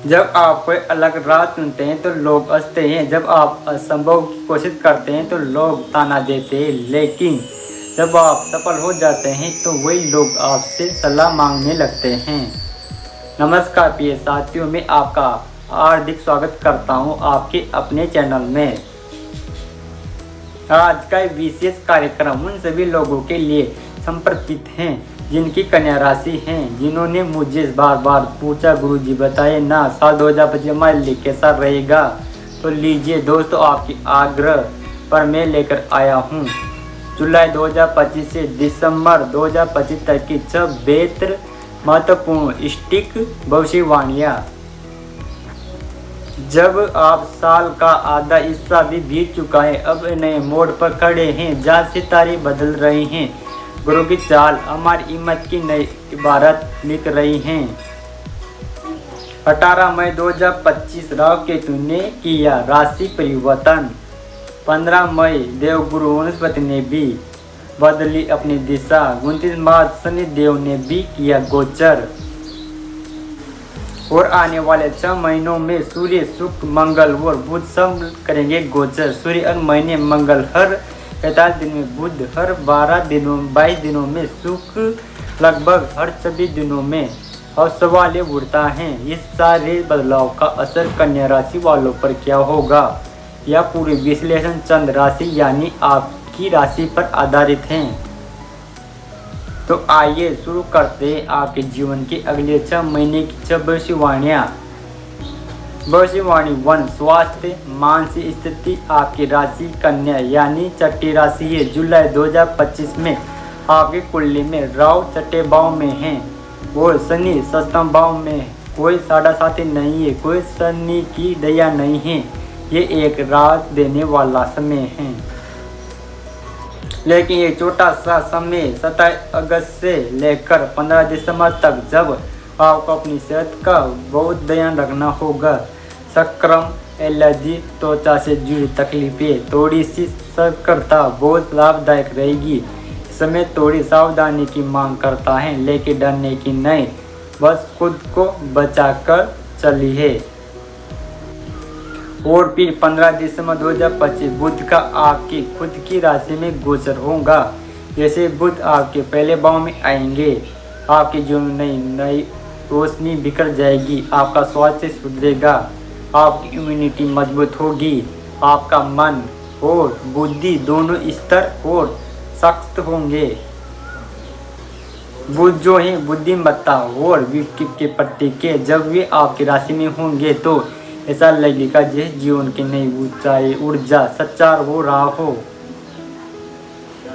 जब आप कोई अलग राह चुनते हैं तो लोग हंसते हैं, जब आप असंभव की कोशिश करते हैं तो लोग ताना देते हैं, लेकिन जब आप सफल हो जाते हैं तो वही लोग आपसे सलाह मांगने लगते हैं। नमस्कार प्रिय साथियों, मैं आपका हार्दिक स्वागत करता हूं आपके अपने चैनल में। आज का विशेष कार्यक्रम उन सभी लोगों के लिए समर्पित है जिनकी कन्या राशि हैं, जिन्होंने मुझे बार बार पूछा, गुरुजी बताइए ना साल 2025 हमारे लिए कैसा रहेगा। तो लीजिए दोस्तों, आपकी आग्रह पर मैं लेकर आया हूँ जुलाई 2025 से दिसंबर 2025 तक की 6 बेहतर महत्वपूर्ण स्टिक भविष्यवाणियाँ। जब आप साल का आधा हिस्सा भी बीत चुका है, अब नए मोड़ पर खड़े हैं जहाँ सितारे बदल रहे हैं। गुरु की चाल हमारी हिम्मत की नई इबारत लिख रही हैं। 18 मई 2025 राहु केतु ने किया राशि परिवर्तन। 15 मई देवगुरु वनस्पति ने भी बदली अपनी दिशा। 29 मार्च शनिदेव ने भी किया गोचर। और आने वाले 6 महीनों में सूर्य, शुक्र, मंगल और बुध सब करेंगे गोचर। सूर्य हर महीने, मंगल हर 45 दिन में, बुध हर 22 दिनों में, शुक्र लगभग हर 26 दिनों में। और सवाल ये उठता है, इस सारे बदलाव का असर कन्या राशि वालों पर क्या होगा? यह पूरी विश्लेषण चंद्र राशि यानी आपकी राशि पर आधारित है। तो आइए शुरू करते हैं आपके जीवन के अगले 6 महीने की 6 भविष्यवाणियाँ। भविष्यवाणी 1, स्वास्थ्य, मानसिक स्थिति। आपकी राशि कन्या यानी छठी राशि है। जुलाई 2025 में आपकी कुंडली में राहु छठे भाव में है और शनि सप्तम भाव में। कोई साढ़ा साथी नहीं है, कोई शनि की दया नहीं है। ये एक राहत देने वाला समय है, लेकिन ये छोटा सा समय 27 अगस्त से लेकर 15 दिसंबर तक, जब आपको अपनी सेहत का बहुत ध्यान रखना होगा। संक्रमण, एलर्जी, त्वचा से जुड़ी तकलीफें, थोड़ी सी सतर्कता बहुत लाभदायक रहेगी। इस समय थोड़ी सावधानी की मांग करता है, लेकिन डरने की नहीं, बस खुद को बचाकर चलिए। और फिर 15 दिसंबर 2025 बुध का आपकी खुद की राशि में गोचर होगा। जैसे बुध आपके पहले भाव में आएंगे, आपके जीवन में नई रोशनी बिखर जाएगी। आपका स्वास्थ्य सुधरेगा, आपकी इम्यूनिटी मजबूत होगी, आपका मन और बुद्धि दोनों स्तर और सख्त होंगे। बुध जो है बुद्धिमत्ता और विवेक के प्रतीक है। जब वे आपकी राशि में होंगे तो ऐसा लगेगा जैसे जीवन की नई ऊंचाई ऊर्जा संचार हो रहा हो।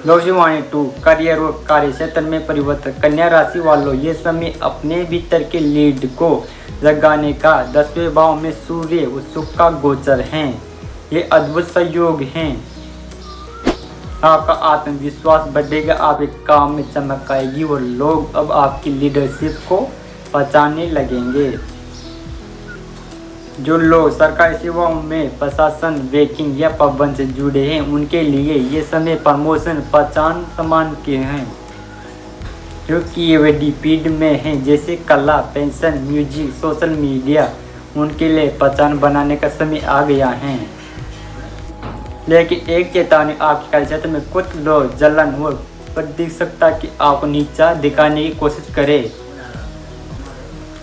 भविष्यवाणी 2, करियर और कार्य क्षेत्र में परिवर्तन। कन्या राशि वालों, ये समय अपने भीतर के लीड को जगाने का 10वें भाव में सूर्य और शुक्र का गोचर है। ये अद्भुत संयोग हैं। आपका आत्मविश्वास बढ़ेगा, आपके काम में चमक आएगी और लोग अब आपकी लीडरशिप को पहचानने लगेंगे। जो लोग सरकारी सेवाओं में प्रशासन, बैंकिंग या प्रबंधन से जुड़े हैं, उनके लिए ये समय प्रमोशन, पहचान, सम्मान के हैं। जो क्रिएटिव फील्ड में हैं, जैसे कला, पेंशन, म्यूजिक, सोशल मीडिया, उनके लिए पहचान बनाने का समय आ गया है। लेकिन एक चेतावनी, आपके कार्य क्षेत्र में कुछ लोग जलन और प्रतिष्ठा की आपको नीचा दिखाने की कोशिश करें,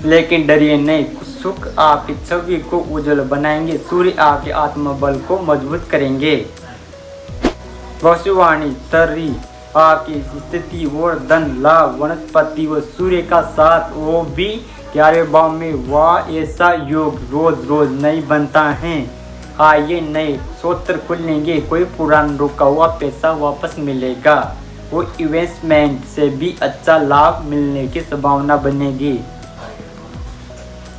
लेकिन डरिए नहीं। सुख आपकी छवि को उज्जवल बनाएंगे, सूर्य आपके आत्मबल को मजबूत करेंगे। भविष्यवाणी 3, आपकी स्थिति और धन लाभ। वनस्पति व सूर्य का साथ, वो भी 11वें भाव में। वह ऐसा योग रोज रोज नहीं बनता है। आइए नए स्रोत खुलेंगे, कोई पुराना रुका हुआ पैसा वापस मिलेगा, वो इन्वेस्टमेंट से भी अच्छा लाभ मिलने की संभावना बनेगी।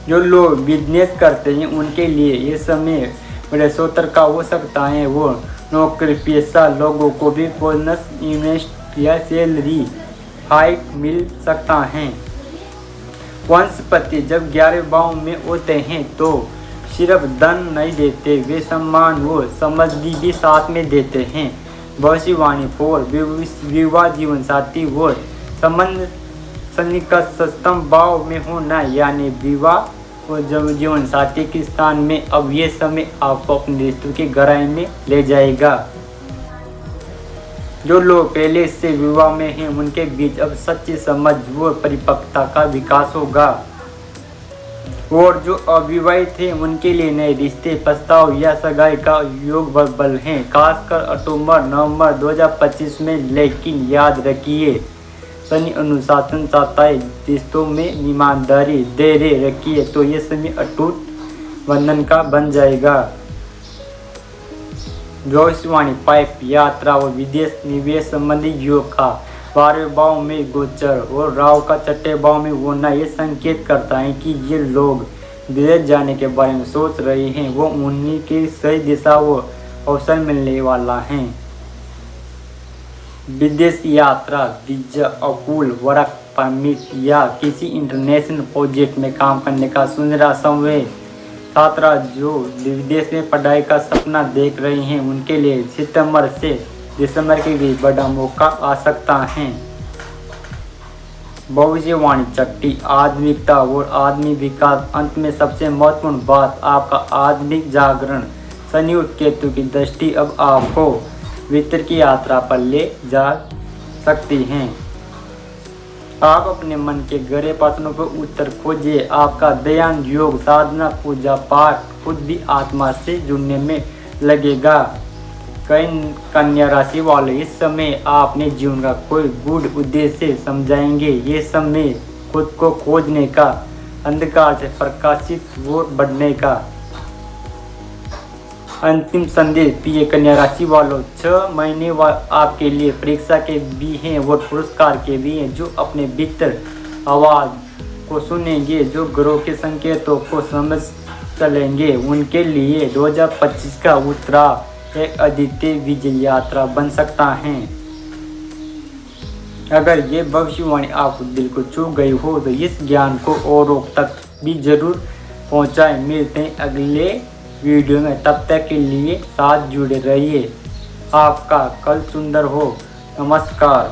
जो लोग बिजनेस करते हैं उनके लिए ये समय बड़े स्रोत का हो सकता है। वो नौकरी पेशा लोगों को भी बोनस, इन्वेस्ट या सैलरी हाइक मिल सकता है। वनस्पति जब 11वें भाव में होते हैं तो सिर्फ धन नहीं देते, वे सम्मान व समृद्धि भी साथ में देते हैं। भविष्यवाणी 4, विवाह जीवन साथी व संबंध शनि का सप्तम भाव में होना यानी विवाह और जब जीवन साथी के स्थान में अब ये समय आपको अपने रिश्तों की गहराई में ले जाएगा। जो लोग पहले से विवाह में हैं उनके बीच अब सच्ची समझ व परिपक्वता का विकास होगा, और जो अविवाहित हैं उनके लिए नए रिश्ते, प्रस्ताव या सगाई का योग प्रबल हैं, खासकर अक्टूबर नवंबर 2025 में। लेकिन याद रखिए, शनि अनुशासन चाहता है, रिश्तों में ईमानदारी धैर्य रखिए तो ये समय अटूट बंधन का बन जाएगा। भविष्यवाणी पाइप यात्रा और विदेश निवेश संबंधी योग का 12वें भाव में गोचर और राहु का 6ठे भाव में होना ये संकेत करता है कि ये लोग विदेश जाने के बारे में सोच रहे हैं, वो उन्हीं की सही दिशा व अवसर मिलने वाला है। विदेश यात्रा, वीजा, अकूल वर्क परमिट या किसी इंटरनेशनल प्रोजेक्ट में काम करने का सुनहरा समय। छात्रा जो विदेश में पढ़ाई का सपना देख रहे हैं उनके लिए सितंबर से दिसंबर के बीच बड़ा मौका आ सकता है। भविष्यवाणी छठी, आध्यात्मिकता और आदमी विकास। अंत में सबसे महत्वपूर्ण बात, आपका आत्मिक जागरण। शनि और केतु की दृष्टि अब आपको भीतर की यात्रा पर ले जा सकती हैं। आप अपने मन के गहरे प्रश्नों पर उत्तर खोजिए। आपका ध्यान, योग, साधना, पूजा पाठ खुद भी आत्मा से जुड़ने में लगेगा। कई कन्या राशि वाले इस समय आप अपने जीवन का कोई गूढ़ उद्देश्य समझाएंगे। ये समय खुद को खोजने का, अंधकार से प्रकाशित और बढ़ने का। अंतिम संदेश प्रिय कन्या राशि वालों, 6 महीने आपके लिए परीक्षा के भी हैं और पुरस्कार के भी हैं। जो अपने भीतर आवाज़ को सुनेंगे, जो ग्रहों के संकेतों को समझ चलेंगे, उनके लिए 2025 का उत्तरायण एक अद्वितीय विजय यात्रा बन सकता है। अगर ये भविष्यवाणी आपको दिल को छू गई हो तो इस ज्ञान को औरों तक भी जरूर पहुंचाएं। मिलते हैं अगले वीडियो में, तब तक के लिए साथ जुड़े रहिए। आपका कल सुंदर हो। नमस्कार।